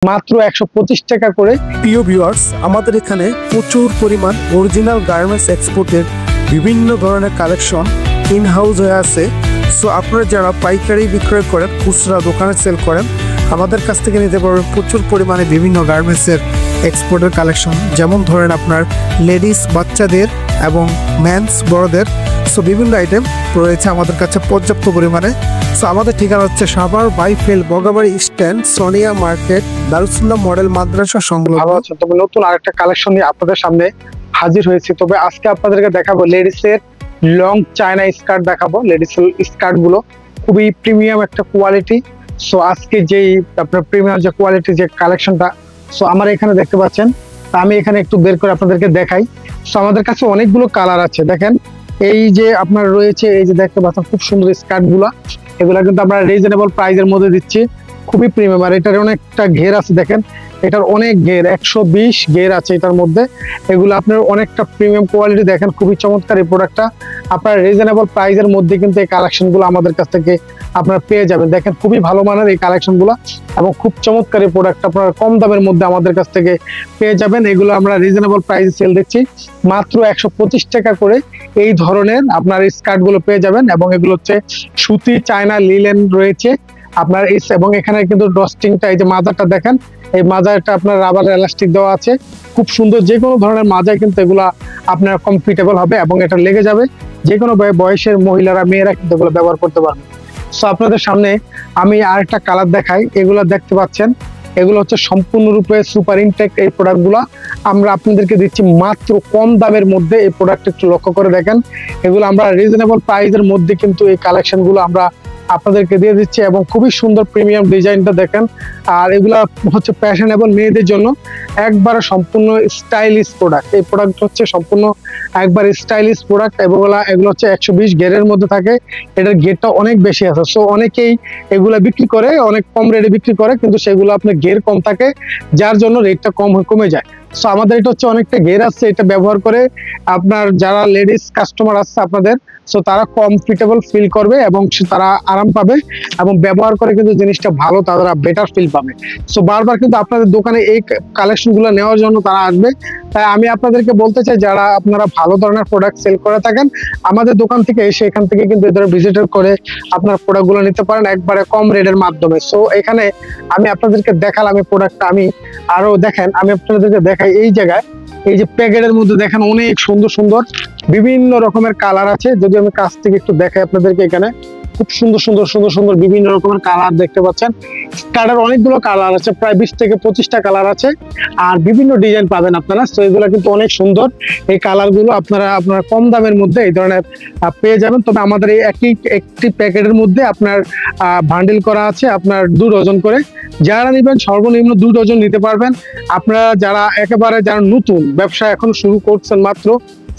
মাত্র ১২৫ টাকা করে। প্রিয় ভিউয়ার্স, আমাদের এখানে প্রচুর পরিমাণ অরিজিনাল গার্মেন্টস এক্সপোর্টের বিভিন্ন ধরনের কালেকশন ইন হাউস হয়ে আছে। সো আপনারা যারা পাইকারি বিক্রয় করেন, খুচরা দোকানে সেল করেন, আমাদের কাছ থেকে নিতে পারবেন প্রচুর পরিমাণে বিভিন্ন গার্মেন্টসের এক্সপোর্টের কালেকশন। যেমন ধরেন আপনার লেডিস, বাচ্চাদের এবং মেন্স, বড়দের। সো বিভিন্ন আইটেম রয়েছে আমাদের কাছে পর্যাপ্ত পরিমাণে। সো আমাদের ঠিকানা হচ্ছে Savar Baipail Bogabari stand, Sonia market, Darussullah model মাদ্রাসা সংলগ্ন। ভালো আছেন? তবে নতুন আরেকটা কালেকশন নিয়ে আপনাদের সামনে হাজির হয়েছি। তবে আজকে আপনাদেরকে দেখাবো লেডিসের লং চায়না স্কার্ট দেখাবো। লেডিসের স্কার্ট গুলো খুবই প্রিমিয়াম একটা কোয়ালিটি। সো আজকে যেই আপনার প্রিমিয়াম যে কোয়ালিটি যে কালেকশনটা সো আমার এখানে দেখতে পাচ্ছেন, আমি এখানে একটু বের করে আপনাদেরকে দেখাই। সো আমাদের কাছে অনেকগুলো কালার আছে। দেখেন এই যে আপনার রয়েছে, এই যে দেখতে পাচ্ছেন খুব সুন্দর স্কার্ট এগুলা কিন্তু আমরা রিজনেবল প্রাইসের মধ্যে দিচ্ছি, খুবই প্রিমিয়াম। আর এটার অনেকটা ঘের আছে, দেখেন এটার অনেক ঘের, 120 ঘের আছে এটার মধ্যে। এগুলো আপনার অনেকটা প্রিমিয়াম কোয়ালিটি। দেখেন খুবই চমৎকার এই প্রোডাক্টটা। আপনার রিজনেবল প্রাইসের মধ্যে কিন্তু এই কালেকশনগুলো আমাদের কাছ থেকে আপনারা পেয়ে যাবেন। দেখেন খুবই ভালো মানের এই কালেকশনগুলো এবং খুব চমৎকার এই প্রোডাক্ট আপনারা কম দামের মধ্যে আমাদের কাছ থেকে পেয়ে যাবেন। এগুলো আমরা রিজনেবল প্রাইসে সেল দিচ্ছি মাত্র ১২৫ টাকা করে। এই ধরনের আপনার স্কার্ট গুলো পেয়ে যাবেন এবং এগুলো হচ্ছে সুতি, চায়না, লিলেন রয়েছে আপনার। এবং এখানে কিন্তু ডস্টিংটা, এই যে মাজারটা দেখেন, এই মাজারটা আপনার রাবার এলাস্টিক দেওয়া আছে, খুব সুন্দর। যে কোনো ধরনের মাজায় কিন্তু এগুলা আপনার কমফর্টেবল হবে এবং এটা লেগে যাবে। যে কোনো বয়সের মহিলারা, মেয়েরা কিন্তু এগুলো ব্যবহার করতে পারবে। সো আপনাদের সামনে আমি আরেকটা কালার দেখাই। এগুলো দেখতে পাচ্ছেন, এগুলো হচ্ছে সম্পূর্ণরূপে সুপার ইনটেক। এই প্রোডাক্টগুলো আমরা আপনাদেরকে দিচ্ছি মাত্র কম দামের মধ্যে। এই প্রোডাক্ট একটু লক্ষ্য করে দেখেন, এগুলো আমরা রিজনেবল প্রাইসের মধ্যে কিন্তু এই কালেকশনগুলো আমরা আপনাদেরকে দিয়ে দিচ্ছি এবং খুবই সুন্দর প্রিমিয়াম ডিজাইনটা দেখেন। আর এগুলা হচ্ছে ফ্যাশনেবল মেয়েদের জন্য একবারে সম্পূর্ণ স্টাইলিশ প্রোডাক্ট। এই প্রোডাক্ট হচ্ছে সম্পূর্ণ একবার স্টাইলিশ প্রোডাক্ট। এগুলো হচ্ছে 120 গেরের মধ্যে থাকে। এটার গেরটা অনেক বেশি আছে। সো অনেকেই এগুলা বিক্রি করে, অনেক কম রেটে বিক্রি করে, কিন্তু সেগুলো আপনার গের কম থাকে, যার জন্য রেটটা কমে যায়। সো আমাদের এটা হচ্ছে অনেকটা গের আছে। এটা ব্যবহার করে আপনার যারা লেডিস কাস্টমার আছে আপনাদের, সো তারা কমফর্টেবল ফিল করবে এবং তারা আরাম পাবে এবং ব্যবহার করে কিন্তু জিনিসটা ভালো, তারা বেটার ফিল পাবে। সো বারবার কিন্তু আপনাদের দোকানে এই কালেকশনগুলো নেওয়ার জন্য তারা আসবে। তাই আমি আপনাদেরকে বলতে চাই, যারা আপনারা ভালো ধরনের প্রোডাক্ট সেল করে থাকেন, আমাদের দোকান থেকে এসে এখান থেকে কিন্তু এদের ভিজিটর করে আপনার প্রোডাক্টগুলো নিতে পারেন একবারে কম রেটের মাধ্যমে। সো এখানে আমি আপনাদেরকে দেখালাম এই প্রোডাক্টটা। আমি আরো দেখেন, আমি আপনাদেরকে দেখাই এই জায়গায়, এই যে প্যাকেটের মধ্যে দেখেন অনেক সুন্দর সুন্দর বিভিন্ন রকমের কালার আছে। যদি আমি কাছ থেকে একটু দেখাই আপনাদেরকে, এখানে খুব সুন্দর বিভিন্ন রকমের কালার দেখতে পাচ্ছেন। স্কার্টের অনেকগুলো কালার আছে, প্রায় 20 থেকে 25টা কালার আছে আর বিভিন্ন ডিজাইন পাবেন আপনারা। তো এগুলো কিন্তু অনেক সুন্দর। এই কালারগুলো আপনারা কম দামের মধ্যে এই ধরনের পেয়ে যাবেন। তবে আমাদের এই একটি প্যাকেটের মধ্যে আপনার বান্ডিল করা আছে আপনার 2 ডজন করে। যারা নেবেন সর্বনিম্ন 2 ডজন নিতে পারবেন। আপনারা যারা যারা নতুন ব্যবসা এখন শুরু করছেন মাত্র,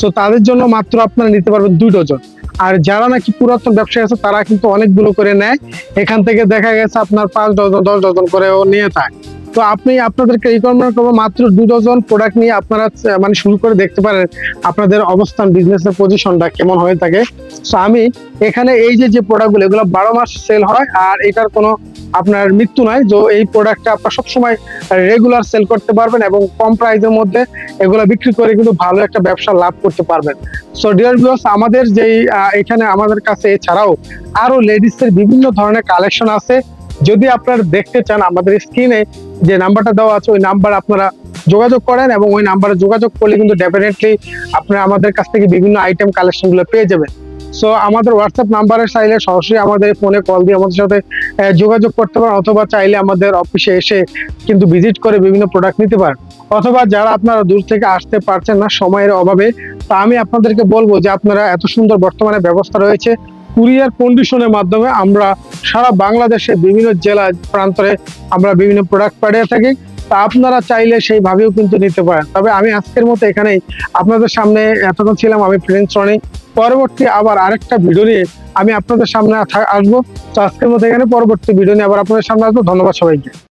তো তাদের জন্য মাত্র আপনারা নিতে পারবেন 2 ডজন। আর যারা নাকি পুরাতন ব্যবসায়ী আছে তারা কিন্তু অনেকগুলো করে নেয়। এখান থেকে দেখা গেছে আপনার 5 ডজন 10 ডজন করেও নিয়ে থাকে। তো আপনি আপনাদেরকে রিকমেন্ড করবো মাত্র 2 ডজন প্রোডাক্ট নিয়ে আপনারা মানে শুরু করে দেখতে পারেন আপনাদের অবস্থান, বিজনেসের পজিশনটা কেমন হয়ে থাকে। তো আমি এখানে এই যে প্রোডাক্টগুলো, এগুলো 12 মাস সেল হয় আর এটার কোনো আপনার মৃত্যু নাই। যে এই প্রোডাক্টটা আপনার সবসময় রেগুলার সেল করতে পারবেন এবং কম প্রাইসের মধ্যে এগুলো বিক্রি করে কিন্তু ভালো একটা ব্যবসা লাভ করতে পারবেন। সো ডিয়ার ভিউয়ার্স, আমাদের যেই এখানে আমাদের কাছে এছাড়াও আরো লেডিসের বিভিন্ন ধরনের কালেকশন আছে। যদি আপনারা দেখতে চান, আমাদের স্ক্রিনে যে নাম্বারটা দেওয়া আছে ওই নাম্বার আপনারা যোগাযোগ করেন এবং ওই নাম্বারে যোগাযোগ করলে কিন্তু ডেফিনেটলি আপনারা আমাদের কাছ থেকে বিভিন্ন আইটেম কালেকশনগুলো পেয়ে যাবেন। সো আমাদের হোয়াটসঅ্যাপ নাম্বারে চাইলে সরাসরি আমাদের ফোনে কল দিয়ে আমাদের সাথে যোগাযোগ করতে পারেন, অথবা চাইলে আমাদের অফিসে এসে কিন্তু ভিজিট করে বিভিন্ন প্রোডাক্ট নিতে পারেন। অথবা যারা আপনারা দূর থেকে আসতে পারছেন না সময়ের অভাবে, তা আমি আপনাদেরকে বলবো যে আপনারা এত সুন্দর বর্তমানে ব্যবস্থা রয়েছে কুরিয়ার কন্ডিশনের মাধ্যমে আমরা সারা বাংলাদেশে বিভিন্ন জেলা প্রান্তরে আমরা বিভিন্ন প্রোডাক্ট পাঠিয়ে থাকি। তা আপনারা চাইলে সেইভাবেও কিন্তু নিতে পারেন। তবে আমি আজকের মতো এখানেই আপনাদের সামনে এতক্ষণ ছিলাম আমি প্রিন্স রনি। পরবর্তী আবার আরেকটা ভিডিও নিয়ে আমি আপনাদের সামনে আসবো। তো আজকের মতো এখানে, পরবর্তী ভিডিও নিয়ে আবার আপনাদের সামনে আসবো। ধন্যবাদ সবাইকে।